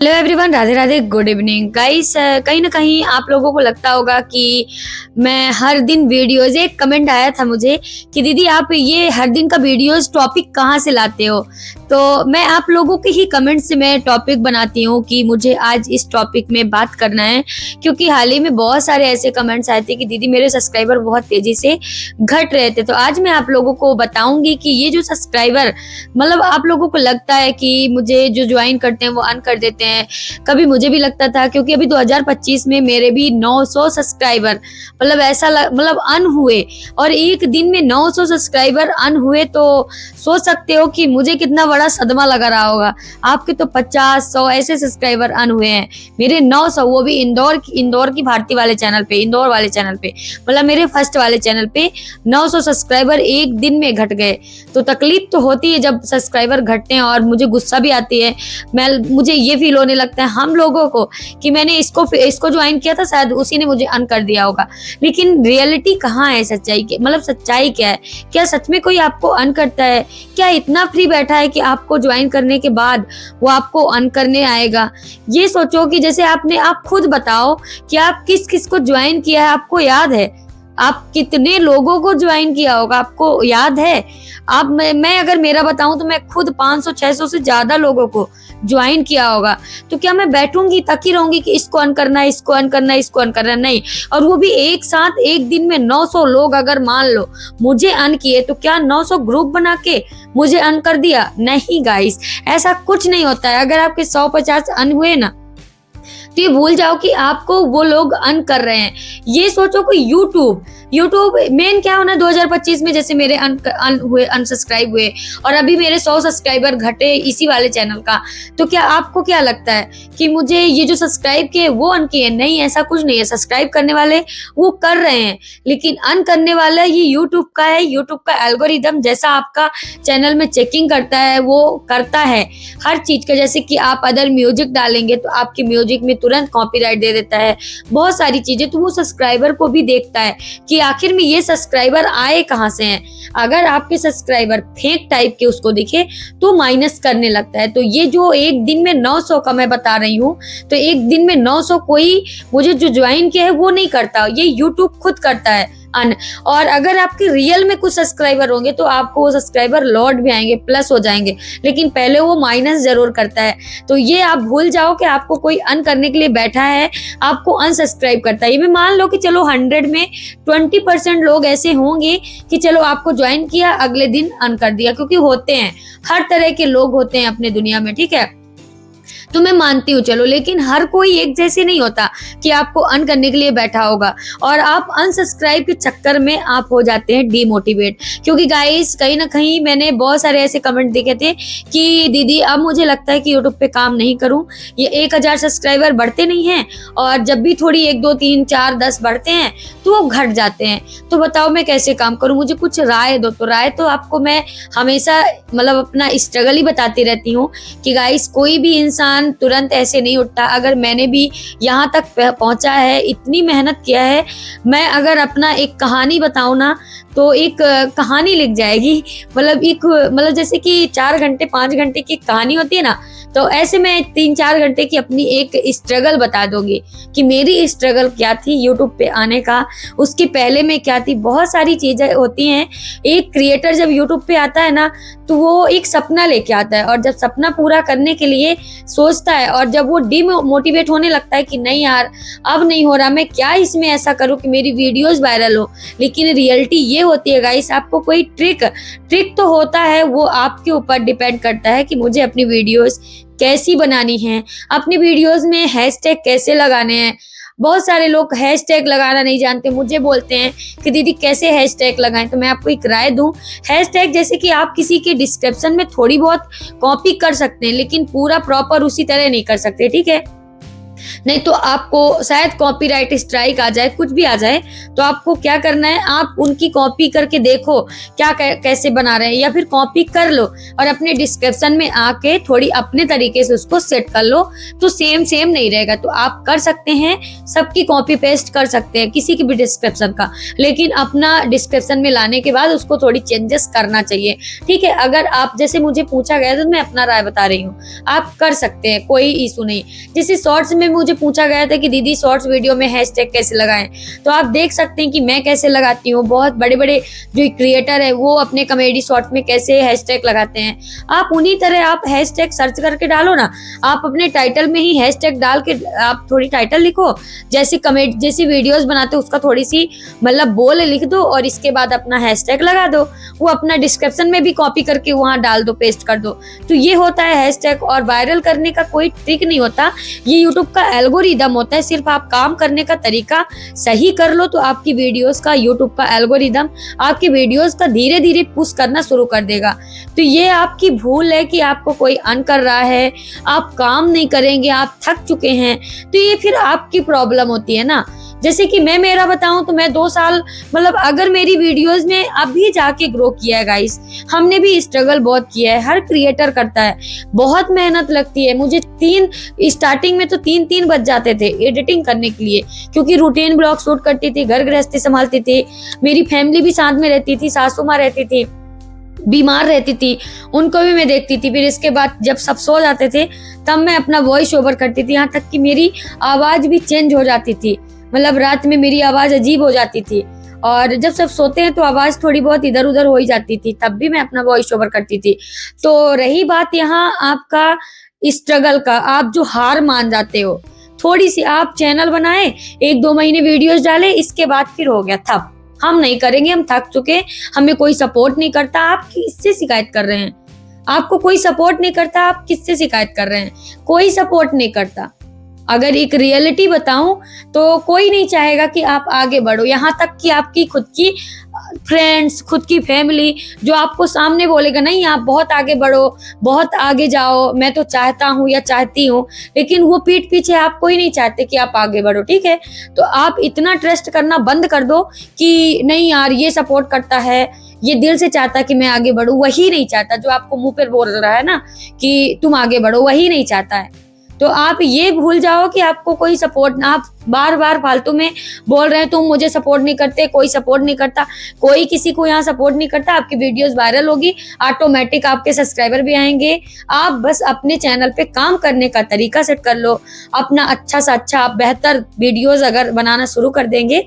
Hello everyone, Radhe Radhe, good evening guys. कहीं ना कहीं आप लोगों को लगता होगा कि मैं हर दिन वीडियोज, एक कमेंट आया था मुझे कि दीदी आप ये हर दिन का वीडियोज टॉपिक कहाँ से लाते हो। तो मैं आप लोगों के ही कमेंट से मैं टॉपिक बनाती हूँ कि मुझे आज इस टॉपिक में बात करना है, क्योंकि हाल ही में बहुत सारे ऐसे कमेंट्स आए थे कि दीदी मेरे सब्सक्राइबर बहुत तेजी से घट रहे थे। तो आज मैं आप लोगों को बताऊंगी कि ये जो सब्सक्राइबर, मतलब आप लोगों को लगता है कि मुझे जो ज्वाइन करते हैं वो अन कर देते हैं, कभी मुझे भी लगता था, क्योंकि अभी 2025 में मेरे भी 900 सब्सक्राइबर मतलब मतलब अन हुए, और एक दिन में 900 सब्सक्राइबर अन हुए। तो सोच सकते हो कि मुझे कितना बड़ा सदमा लगा रहा होगा। आपके तो 50-100 ऐसे सब्सक्राइबर अन हुए हैं, मेरे 900, वो भी इंदौर की भारती वाले चैनल पे, इंदौर वाले चैनल पे, मतलब मेरे फर्स्ट वाले चैनल पे 900 सब्सक्राइबर एक दिन में घट गए। तो तकलीफ तो होती है जब सब्सक्राइबर घटते हैं, और मुझे गुस्सा भी आती है। मुझे ये फील होने लगता है हम लोगों को कि मैंने इसको ज्वाइन किया था, शायद उसी ने मुझे अन कर दिया होगा। लेकिन रियलिटी कहाँ है सच्चाई की, मतलब सच्चाई क्या है? क्या सच में कोई आपको अन करता है? क्या इतना फ्री बैठा है कि आपको ज्वाइन करने के बाद वो आपको अन करने आएगा? ये सोचो कि जैसे आप खुद बताओ कि आप किस किस को ज्वाइन किया है, आपको याद है? आप कितने लोगों को ज्वाइन किया होगा, आपको याद है? मैं अगर मेरा बताऊं तो मैं खुद 500-600 से ज्यादा लोगों को ज्वाइन किया होगा। तो क्या मैं बैठूंगी तकी रहूंगी कि इसको अन करना है, इसको अन करना है, इसको अन करना? नहीं। और वो भी एक साथ एक दिन में 900 लोग अगर मान लो मुझे अन किए, तो क्या 900 ग्रुप बना के मुझे अन कर दिया? नहीं गाइस, ऐसा कुछ नहीं होता है। अगर आपके 100-50 अन हुए ना, तो ये भूल जाओ कि आपको वो लोग अन कर रहे हैं। ये सोचो कि यूट्यूब मेन क्या होना, 2025 में जैसे मेरे अनसब्सक्राइब हुए और अभी मेरे 100 सब्सक्राइबर घटे इसी वाले चैनल का। तो क्या आपको क्या लगता है कि मुझे ये जो सब्सक्राइब किए वो अन किए? नहीं, ऐसा कुछ नहीं है। सब्सक्राइब करने वाले वो कर रहे हैं, लेकिन अन करने वाला ये यूट्यूब का है। यूट्यूब का एल्गोरिदम जैसा आपका चैनल में चेकिंग करता है, वो करता है हर चीज का। जैसे कि आप अदर म्यूजिक डालेंगे तो आपके म्यूजिक में तुरंत कॉपीराइट दे देता है, बहुत सारी चीजें। तो वो सब्सक्राइबर को भी देखता है कि आखिर में ये सब्सक्राइबर आए कहां से हैं। अगर आपके सब्सक्राइबर फेक टाइप के उसको दिखे तो माइनस करने लगता है। तो ये जो एक दिन में 900 का मैं बता रही हूँ, तो एक दिन में 900 कोई मुझे जो ज्वाइन किया है वो नहीं करता, ये यूट्यूब खुद करता है अन। और अगर आपके रियल में कुछ सब्सक्राइबर होंगे तो आपको वो सब्सक्राइबर लौट भी आएंगे, प्लस हो जाएंगे, लेकिन पहले वो माइनस जरूर करता है। तो ये आप भूल जाओ कि आपको कोई अन करने के लिए बैठा है, आपको अनसब्सक्राइब करता है। ये मैं मान लो कि चलो 100 में 20% लोग ऐसे होंगे कि चलो आपको ज्वाइन किया, अगले दिन अन कर दिया, क्योंकि होते हैं, हर तरह के लोग होते हैं अपने दुनिया में, ठीक है? तो मैं मानती हूँ चलो, लेकिन हर कोई एक जैसे नहीं होता कि आपको अन करने के लिए बैठा होगा और आप अनसब्सक्राइब के चक्कर में आप हो जाते हैं डिमोटिवेट। क्योंकि गाइस कहीं ना कहीं मैंने बहुत सारे ऐसे कमेंट देखे थे कि दीदी अब मुझे लगता है कि यूट्यूब पे काम नहीं करूं, ये 1000 सब्सक्राइबर बढ़ते नहीं हैं, और जब भी थोड़ी 1 2 3 4 10 बढ़ते हैं तो वो घट जाते हैं। तो बताओ मैं कैसे काम करूं, मुझे कुछ राय दो। तो राय तो आपको मैं हमेशा मतलब अपना स्ट्रगल ही बताती रहती हूँ कि गाइस कोई भी इंसान तुरंत ऐसे नहीं उठता। अगर मैंने भी यहाँ तक पहुंचा है, इतनी मेहनत किया है, मैं अगर अपना एक कहानी बताऊं ना तो एक कहानी लिख जाएगी। मतलब जैसे कि 4 घंटे 5 घंटे की कहानी होती है ना, तो ऐसे मैं 3-4 घंटे की अपनी एक स्ट्रगल बता दूंगी कि मेरी स्ट्रगल क्या थी यूट्यूब पे आने का, उसके पहले में क्या थी। बहुत सारी चीजें होती हैं। एक क्रिएटर जब यूट्यूब पे आता है ना, तो वो एक सपना लेके आता है, और जब सपना पूरा करने के लिए सोचता है, और जब वो डिमोटिवेट होने लगता है कि नहीं यार अब नहीं हो रहा, मैं क्या इसमें ऐसा करूं कि मेरी वीडियोस वायरल हो। लेकिन रियलिटी ये होती है गाइस, आपको कोई ट्रिक तो होता है, वो आपके ऊपर डिपेंड करता है कि मुझे अपनी वीडियोस कैसी बनानी है, अपनी वीडियोस में हैशटैग कैसे लगाने हैं। बहुत सारे लोग हैशटैग लगाना नहीं जानते, मुझे बोलते हैं कि दीदी कैसे हैशटैग लगाएं। तो मैं आपको एक राय दूं, हैशटैग जैसे कि आप किसी के डिस्क्रिप्शन में थोड़ी बहुत कॉपी कर सकते हैं, लेकिन पूरा प्रॉपर उसी तरह नहीं कर सकते, ठीक है? नहीं तो आपको शायद कॉपीराइट स्ट्राइक आ जाए, कुछ भी आ जाए। तो आपको क्या करना है, आप उनकी कॉपी करके देखो क्या कैसे बना रहे हैं, या फिर कॉपी कर लो और अपने डिस्क्रिप्शन में आके थोड़ी अपने तरीके से उसको सेट कर लो, तो सेम सेम नहीं रहेगा। तो आप कर सकते हैं, सबकी कॉपी पेस्ट कर सकते हैं किसी की भी डिस्क्रिप्शन का, लेकिन अपना डिस्क्रिप्शन में लाने के बाद उसको थोड़ी चेंजेस करना चाहिए, ठीक है। अगर आप जैसे मुझे पूछा गया तो मैं अपना राय बता रही हूँ, आप कर सकते हैं, कोई इशू नहीं। जैसे शॉर्ट्स में मुझे पूछा गया था कि दीदी शॉर्ट्स वीडियो में हैशटैग कैसे लगाएं, तो आप देख सकते हैं कि मैं कैसे लगाती हूँ। बहुत बड़े बड़े जो क्रिएटर है वो अपने कॉमेडी शॉर्ट्स में कैसे हैशटैग लगाते हैं, आप उन्हीं तरह आप हैशटैग सर्च करके डालो ना। आप अपने टाइटल में ही हैशटैग डाल के आप थोड़ी टाइटल लिखो, जैसे कमेंट जैसी वीडियोस बनाते हो उसका थोड़ी सी मतलब बोल लिख दो और इसके बाद अपना हैशटैग लगा दो, वो अपना डिस्क्रिप्शन में भी कॉपी करके वहां डाल दो, पेस्ट कर दो। तो ये होता है हैशटैग। और वायरल करने का कोई ट्रिक नहीं होता, ये यूट्यूब का एल्गोरिदम होता है। सिर्फ आप काम करने का तरीका सही कर लो तो आपकी वीडियोस का यूट्यूब का एल्गोरिदम आपकी वीडियोस का धीरे धीरे पुश करना शुरू कर देगा। तो ये आपकी भूल है कि आपको कोई अर्न कर रहा है, आप काम नहीं करेंगे, आप थक चुके हैं, तो ये फिर आपकी प्रॉब्लम होती है ना। जैसे कि मैं मेरा बताऊं तो मैं 2 साल मतलब अगर मेरी वीडियोस में अभी जाके ग्रो किया है गाइस, हमने भी स्ट्रगल बहुत किया है, हर क्रिएटर करता है, बहुत मेहनत लगती है। मुझे स्टार्टिंग में तो 3 बज जाते थे एडिटिंग करने के लिए, क्योंकि रूटीन ब्लॉग शूट करती थी, घर गृहस्थी संभालती थी, मेरी फैमिली भी साथ में रहती थी, सासू माँ रहती थी, बीमार रहती थी, उनको भी मैं देखती थी। फिर इसके बाद जब सब सो जाते थे तब मैं अपना वॉइस ओवर करती थी, यहाँ तक कि मेरी आवाज भी चेंज हो जाती थी, मतलब रात में मेरी आवाज अजीब हो जाती थी, और जब सब सोते हैं तो आवाज थोड़ी बहुत इधर उधर हो ही जाती थी, तब भी मैं अपना वॉइस ओवर करती थी। तो रही बात यहाँ आपका स्ट्रगल का, आप जो हार मान जाते हो, थोड़ी सी आप चैनल बनाए, 1-2 महीने वीडियोस डाले, इसके बाद फिर हो गया थप, हम नहीं करेंगे, हम थक चुके, हमें कोई सपोर्ट नहीं करता। आप किससे शिकायत कर रहे हैं? आपको कोई सपोर्ट नहीं करता, आप किससे शिकायत कर रहे हैं? कोई सपोर्ट नहीं करता। अगर एक रियलिटी बताऊं तो कोई नहीं चाहेगा कि आप आगे बढ़ो, यहाँ तक कि आपकी खुद की फ्रेंड्स, खुद की फैमिली जो आपको सामने बोलेगा नहीं आप बहुत आगे बढ़ो, बहुत आगे जाओ, मैं तो चाहता हूँ या चाहती हूँ, लेकिन वो पीठ पीछे आपको ही नहीं चाहते कि आप आगे बढ़ो, ठीक है। तो आप इतना ट्रस्ट करना बंद कर दो कि नहीं यार ये सपोर्ट करता है, ये दिल से चाहता कि मैं आगे बढ़ूं, वही नहीं चाहता। जो आपको मुंह पर बोल रहा है ना कि तुम आगे बढ़ो, वही नहीं चाहता है। तो आप ये भूल जाओ कि आपको कोई सपोर्ट, आप बार बार फालतू में बोल रहे हैं तुम मुझे सपोर्ट नहीं करते, कोई सपोर्ट नहीं करता, कोई किसी को यहाँ सपोर्ट नहीं करता। आपकी वीडियोस वायरल होगी, ऑटोमेटिक आपके सब्सक्राइबर भी आएंगे। आप बस अपने चैनल पे काम करने का तरीका सेट कर लो, अपना अच्छा सा अच्छा बेहतर वीडियोस अगर बनाना शुरू कर देंगे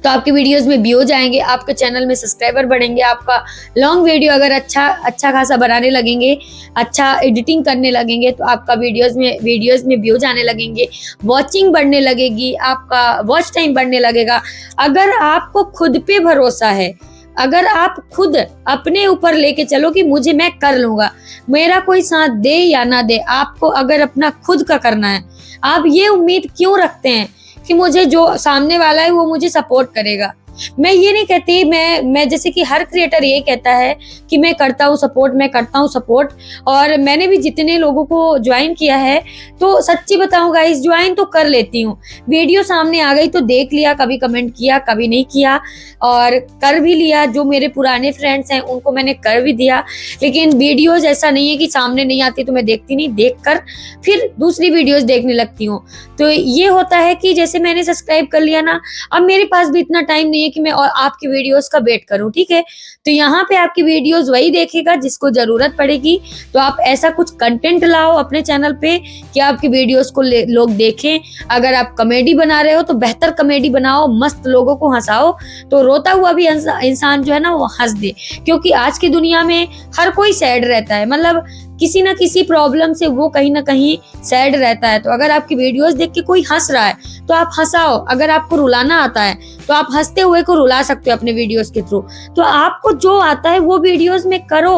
तो आपकी वीडियोस में व्यूज आएंगे, आपके चैनल में सब्सक्राइबर बढ़ेंगे, आपका लॉन्ग वीडियो अगर अच्छा खासा बनाने लगेंगे, अच्छा एडिटिंग करने लगेंगे तो आपका वीडियोस में व्यूज आने लगेंगे, वॉचिंग बढ़ने लगेगी, आपका वॉच टाइम बढ़ने लगेगा। अगर आपको खुद पे भरोसा है, अगर आप खुद अपने ऊपर लेके चलो कि मुझे मैं कर लूंगा, मेरा कोई साथ दे या ना दे, आपको अगर अपना खुद का करना है, आप ये उम्मीद क्यों रखते हैं कि मुझे जो सामने वाला है वो मुझे सपोर्ट करेगा? मैं ये नहीं कहती, मैं जैसे कि हर क्रिएटर ये कहता है कि मैं करता हूँ सपोर्ट, और मैंने भी जितने लोगों को ज्वाइन किया है तो सच्ची बताऊं गाइस ज्वाइन तो कर लेती हूँ, वीडियो सामने आ गई तो देख लिया, कभी कमेंट किया कभी नहीं किया, और कर भी लिया। जो मेरे पुराने फ्रेंड्स हैं उनको मैंने कर भी दिया, लेकिन वीडियोज ऐसा नहीं है कि सामने नहीं आती तो मैं देखती नहीं, देख कर फिर दूसरी वीडियोज देखने लगती हूँ। तो ये होता है कि जैसे मैंने सब्सक्राइब कर लिया ना, अब मेरे पास भी इतना टाइम नहीं है कि मैं और आपकी वीडियोस का वेट करूं, ठीक है। तो यहाँ पे आपकी वीडियोस वही देखेगा जिसको जरूरत पड़ेगी। तो आप ऐसा कुछ कंटेंट लाओ अपने चैनल पे कि आपकी वीडियोस को लोग देखें। अगर आप कॉमेडी बना रहे हो तो बेहतर कॉमेडी बनाओ, मस्त लोगों को हंसाओ, तो रोता हुआ भी इंसान जो है ना वो हंस दे। क्योंकि आज की दुनिया में हर कोई सैड रहता है, मतलब किसी ना किसी प्रॉब्लम से वो कहीं ना कहीं सैड रहता है। तो अगर आपकी वीडियोस देख के कोई हंस रहा है तो आप हंसाओ, अगर आपको रुलाना आता है तो आप हंसते हुए को रुला सकते हो अपने वीडियोस के थ्रू। तो आपको जो आता है वो वीडियोस में करो,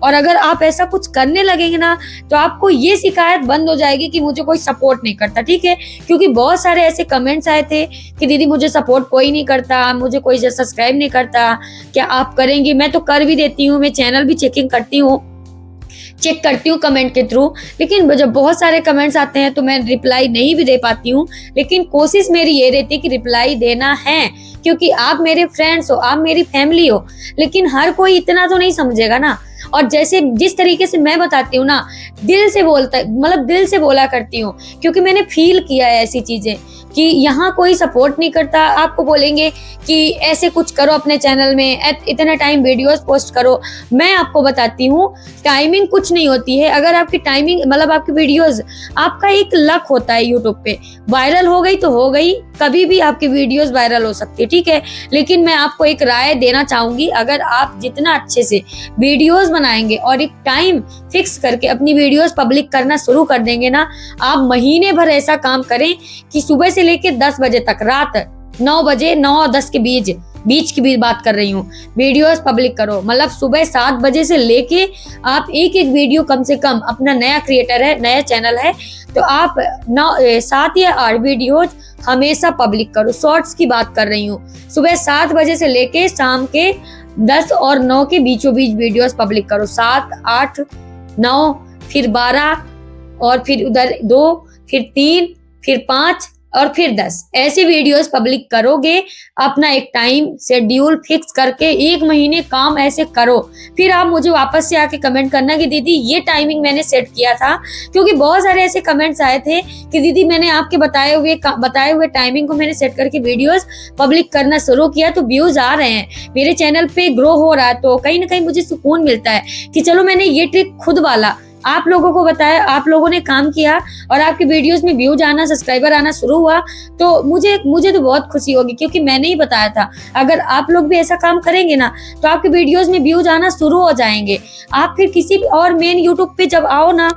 और अगर आप ऐसा कुछ करने लगेंगे ना तो आपको ये शिकायत बंद हो जाएगी कि मुझे कोई सपोर्ट नहीं करता, ठीक है। क्योंकि बहुत सारे ऐसे कमेंट्स आए थे कि दीदी मुझे सपोर्ट कोई नहीं करता, मुझे कोई सब्सक्राइब नहीं करता, क्या आप करेंगी? मैं तो कर भी देती हूँ, मैं चैनल भी चेकिंग करती हूँ चेक करती हूँ कमेंट के थ्रू, लेकिन जब बहुत सारे कमेंट्स आते हैं तो मैं रिप्लाई नहीं भी दे पाती हूँ। लेकिन कोशिश मेरी ये रहती है कि रिप्लाई देना है, क्योंकि आप मेरे फ्रेंड्स हो, आप मेरी फैमिली हो। लेकिन हर कोई इतना तो नहीं समझेगा ना। और जैसे जिस तरीके से मैं बताती हूँ ना, दिल से बोलता, मतलब दिल से बोला करती हूँ, क्योंकि मैंने फील किया है ऐसी चीजें कि यहाँ कोई सपोर्ट नहीं करता। आपको बोलेंगे कि ऐसे कुछ करो अपने चैनल में, इतना टाइम वीडियोस पोस्ट करो। मैं आपको बताती हूँ, टाइमिंग कुछ नहीं होती है। अगर आपकी टाइमिंग, मतलब आपकी वीडियोस, आपका एक लक होता है यूट्यूब पे, वायरल हो गई तो हो गई, कभी भी आपकी वीडियोस वायरल हो सकती है, ठीक है। लेकिन मैं आपको एक राय देना चाहूंगी, अगर आप जितना अच्छे से वीडियोस बनाएंगे और एक टाइम फिक्स करके अपनी वीडियोस पब्लिक करना शुरू कर देंगे ना, आप महीने भर ऐसा काम करें कि सुबह से लेके 10 बजे तक, रात 9 बजे, 9 और 10 के बीच की भी बात कर रही हूँ, वीडियोस पब्लिक करो। मतलब सुबह 7 बजे से लेके आप एक वीडियो कम से कम, अपना नया क्रिएटर है, नया चैनल है, तो आप 7 या 8 वीडियोज हमेशा पब्लिक करो। शॉर्ट्स की बात कर रही हूँ, सुबह 7 बजे से लेके शाम के 10 और 9 के बीचों बीच वीडियोस पब्लिक करो। 7, 8, 9, फिर 12, और फिर उधर 2, फिर 3, फिर 5 और फिर 10, ऐसे वीडियोस पब्लिक करोगे। अपना एक टाइम शेड्यूल फिक्स करके 1 महीने काम ऐसे करो। फिर आप मुझे वापस से आके कमेंट करना कि दीदी ये टाइमिंग मैंने सेट किया था, क्योंकि बहुत सारे ऐसे कमेंट्स आए थे कि दीदी मैंने आपके बताए हुए टाइमिंग को मैंने सेट करके वीडियोस पब्लिक करना शुरू किया, तो व्यूज आ रहे हैं, मेरे चैनल पे ग्रो हो रहा है। तो कहीं ना कहीं मुझे सुकून मिलता है कि चलो मैंने ये ट्रिक खुद वाला आप लोगों को बताया, आप लोगों ने काम किया और आपकी वीडियोस में व्यूज आना, सब्सक्राइबर आना शुरू हुआ, तो मुझे तो बहुत खुशी होगी, क्योंकि मैंने ही बताया था। अगर आप लोग भी ऐसा काम करेंगे ना, तो आपकी वीडियोस में व्यूज आना शुरू हो जाएंगे। आप फिर किसी भी और मेन यूट्यूब पे जब आओ ना,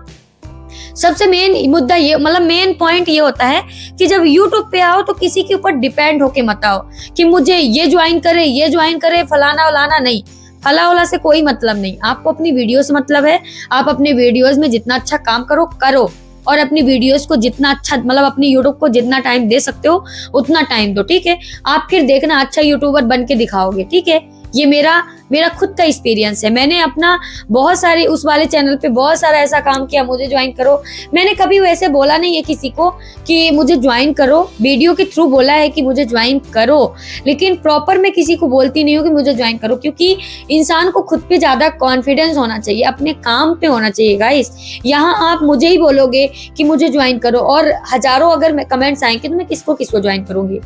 सबसे मेन मुद्दा ये, मतलब मेन पॉइंट ये होता है कि जब यूट्यूब पे आओ तो किसी के ऊपर डिपेंड होके मत आओ कि मुझे ये ज्वाइन करे, फलाना वलाना नहीं। फला वाला से कोई मतलब नहीं, आपको अपनी वीडियो से मतलब है। आप अपने वीडियोस में जितना अच्छा काम करो और अपनी वीडियोस को जितना अच्छा, मतलब अपनी यूट्यूब को जितना टाइम दे सकते हो उतना टाइम दो, ठीक है। आप फिर देखना अच्छा यूट्यूबर बन के दिखाओगे, ठीक है। ये मेरा खुद का एक्सपीरियंस है। मैंने अपना बहुत सारे उस वाले चैनल पे बहुत सारा ऐसा काम किया, मुझे ज्वाइन करो। मैंने कभी वैसे बोला नहीं है किसी को कि मुझे ज्वाइन करो, वीडियो के थ्रू बोला है कि मुझे ज्वाइन करो, लेकिन प्रॉपर मैं किसी को बोलती नहीं हूँ कि मुझे ज्वाइन करो, क्योंकि इंसान को खुद पे ज्यादा कॉन्फिडेंस होना चाहिए, अपने काम पे होना चाहिए गाइस। यहाँ आप मुझे ही बोलोगे कि मुझे ज्वाइन करो और हजारों अगर कमेंट्स आएंगे तो मैं किसको ज्वाइन करूंगी,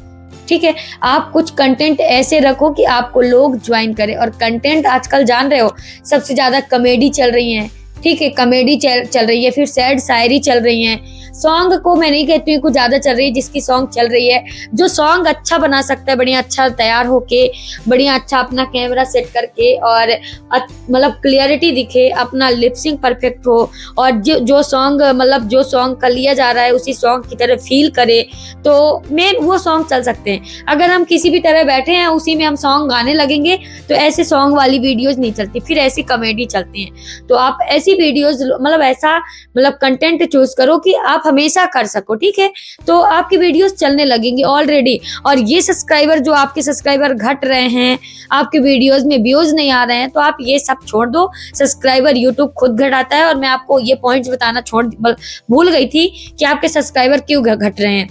ठीक है। आप कुछ कंटेंट ऐसे रखो कि आपको लोग ज्वाइन करें। और कंटेंट आजकल जान रहे हो सबसे ज्यादा कॉमेडी चल रही है, ठीक है, कॉमेडी चल रही है, फिर सैड शायरी चल रही है। सॉन्ग को मैं नहीं कहती हूँ कुछ ज्यादा चल रही है, जिसकी सॉन्ग चल रही है, जो सॉन्ग अच्छा बना सकता है, बढ़िया अच्छा तैयार होके, बढ़िया अच्छा अपना कैमरा सेट करके और मतलब क्लियरिटी दिखे, अपना लिपसिंग परफेक्ट हो, और जो सॉन्ग, मतलब जो सॉन्ग का लिया जा रहा है उसी सॉन्ग की तरह फील करे, तो मेन वो सॉन्ग चल सकते हैं। अगर हम किसी भी तरह बैठे हैं उसी में हम सॉन्ग गाने लगेंगे तो ऐसे सॉन्ग वाली वीडियोज नहीं चलती, फिर ऐसी कॉमेडी चलती हैं। तो आप ऐसी वीडियोज, मतलब ऐसा कंटेंट चूज करो कि आप हमेशा कर सको, ठीक है। तो आपकी वीडियोस चलने लगेंगी ऑलरेडी। और ये सब्सक्राइबर, जो आपके सब्सक्राइबर घट रहे हैं, आपके वीडियोस में व्यूज नहीं आ रहे हैं, तो आप ये सब छोड़ दो। सब्सक्राइबर यूट्यूब खुद घटाता है। और मैं आपको ये पॉइंट्स बताना भूल गई थी कि आपके सब्सक्राइबर क्यों घट रहे हैं।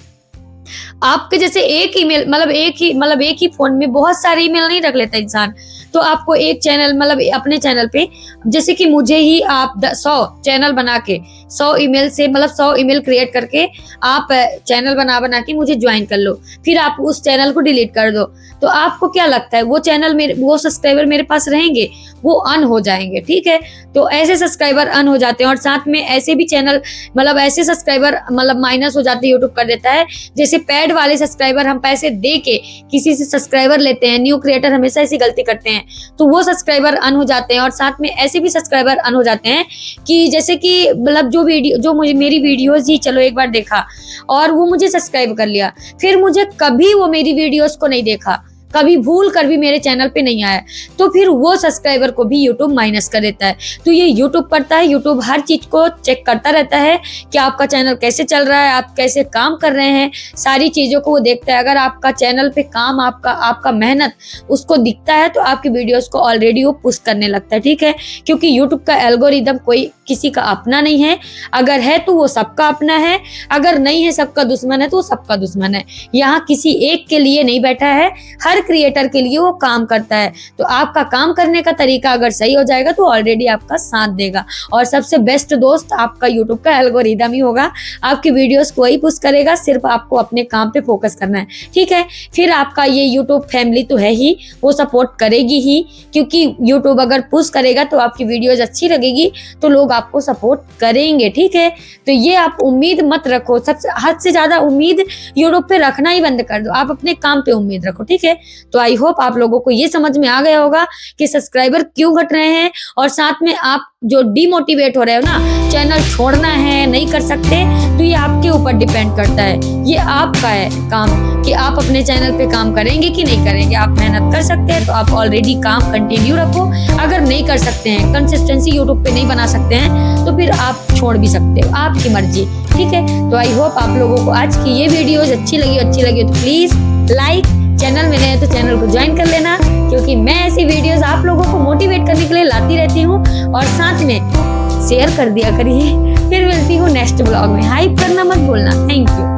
आपके जैसे एक ईमेल, मतलब एक ही फोन में बहुत सारे ईमेल नहीं रख लेता इंसान। तो आपको एक चैनल, मतलब अपने चैनल पे, जैसे कि मुझे ही आप 100 चैनल बना के 100 ईमेल से, मतलब 100 ईमेल क्रिएट करके आप चैनल बना के मुझे ज्वाइन कर लो, फिर आप उस चैनल को डिलीट कर दो, तो आपको क्या लगता है वो चैनल वो सब्सक्राइबर मेरे पास रहेंगे? वो अन हो जाएंगे, ठीक है। तो ऐसे सब्सक्राइबर अन हो जाते हैं। और साथ में ऐसे भी चैनल, मतलब ऐसे सब्सक्राइबर माइनस हो जाते हैं, यूट्यूब कर देता है। जैसे पेड वाले सब्सक्राइबर हम पैसे दे के किसी से सब्सक्राइबर लेते हैं, न्यू क्रिएटर हमेशा ऐसी गलती करते हैं, तो वो सब्सक्राइबर अन हो जाते हैं। और साथ में ऐसे भी सब्सक्राइबर अन हो जाते हैं कि जैसे कि जो मुझे मेरी वीडियोस ही चलो एक बार देखा और वो मुझे सब्सक्राइब कर लिया, फिर मुझे कभी वो मेरी वीडियोस को नहीं देखा, कभी भूल कर भी मेरे चैनल पे नहीं आया, तो फिर वो सब्सक्राइबर को भी यूट्यूब माइनस कर देता है। तो ये यूट्यूब करता है, यूट्यूब हर चीज को चेक करता रहता है कि आपका चैनल कैसे चल रहा है, आप कैसे काम कर रहे हैं, सारी चीजों को वो देखता है। अगर आपका चैनल पे काम, आपका मेहनत उसको दिखता है तो आपकी वीडियोस को ऑलरेडी वो पुश करने लगता है, ठीक है। क्योंकि यूट्यूब का एल्गोरिदम कोई किसी का अपना नहीं है, अगर है तो वो सबका अपना है, अगर नहीं है सबका दुश्मन है तो वो सबका दुश्मन है। यहाँ किसी एक के लिए नहीं बैठा है, हर क्रिएटर के लिए वो काम करता है। तो आपका काम करने का तरीका अगर सही हो जाएगा तो ऑलरेडी आपका साथ देगा। और सबसे बेस्ट दोस्त आपका यूट्यूब का एल्गोरिदम ही होगा, आपकी वीडियोस को ही पुश करेगा, सिर्फ आपको अपने काम पे फोकस करना है, ठीक है। फिर आपका ये यूट्यूब फैमिली तो है ही, वो सपोर्ट करेगी ही, क्योंकि यूट्यूब अगर पुश करेगा तो आपकी वीडियोज अच्छी लगेगी तो लोग आपको सपोर्ट करेंगे, ठीक है। तो ये आप उम्मीद मत रखो, सबसे हद से ज्यादा उम्मीद यूट्यूब पे रखना ही बंद कर दो, आप अपने काम पे उम्मीद रखो, ठीक है। तो आई होप आप लोगों को ये समझ में आ गया होगा कि सब्सक्राइबर क्यों घट रहे हैं, और साथ में आप जो डिमोटिवेट हो रहे हो ना, चैनल छोड़ना है, नहीं कर सकते, तो ये आपके ऊपर डिपेंड करता है। ये आपका है काम कि आप अपने चैनल पे काम करेंगे कि नहीं करेंगे। आप मेहनत कर सकते हैं तो आप ऑलरेडी काम कंटिन्यू रखो, अगर नहीं कर सकते हैं, कंसिस्टेंसी यूट्यूब पे नहीं बना सकते हैं, तो फिर आप छोड़ भी सकते हो, आपकी मर्जी, ठीक है। तो आई होप आप लोगों को आज की ये वीडियोज अच्छी लगी तो प्लीज लाइक, चैनल में नए हैं तो चैनल को ज्वाइन कर लेना, क्योंकि मैं ऐसी वीडियोस आप लोगों को मोटिवेट करने के लिए लाती रहती हूँ। और साथ में शेयर कर दिया करिए। फिर मिलती हूँ नेक्स्ट ब्लॉग में, हाइप करना मत भूलना। Thank you.